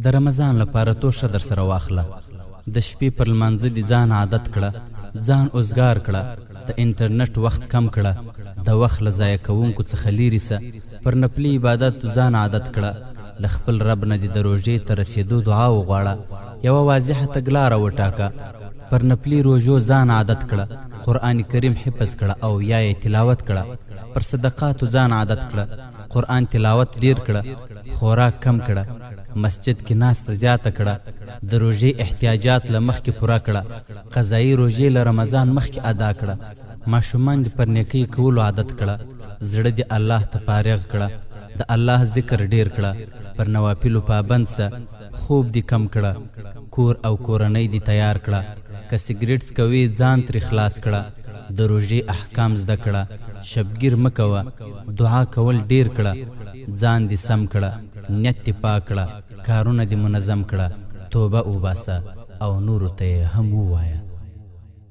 د رمضان لپاره توشه در سره واخله. د شپې پر لمانځه دې ځان عادت کړه، ځان اوزګار کړه، د انټرنیټ وخت کم کړه، د وخت له ضایع کوونکو څخه لیرې سه، پر نفلي عبادت ځان عادت کړه. له خپل رب نه دې د روژې ته رسېدو دعا وغواړه. یوه واضحه تګلاره وټاکه. پر نفلي روژو ځان عادت کړه، قرآن کریم حفظ کړه او یا یې تلاوت کړه. پر صدقاتو ځان عادت کړه، قرآن تلاوت ډیر کړه، خوراک کم کړه، مسجد کې ناسته زیاته کړه، د روژې احتیاجات له مخکې پوره کړه، قضایي روژې له رمضان مخکې ادا کړه، ماشومان دې پر نیکۍ کولو عادت کړه، زړه دې الله ته فارغ کړه، د الله ذکر ډیر کړه، پر نوافلو پابند سه، خوب دې کم کړه، کور او کورنۍ دې تیار کړه، که سګریټ څکوي ځان ترې خلاص کړه، د روژې احکام زده کړه، شبګیر مه کوه، دعا کول ډیر کړه، ځان دې سم کړه، نیت دې پاک کړه، کارونه دې منظم کړه، توبه وباسه او نورو ته یې هم ووایه.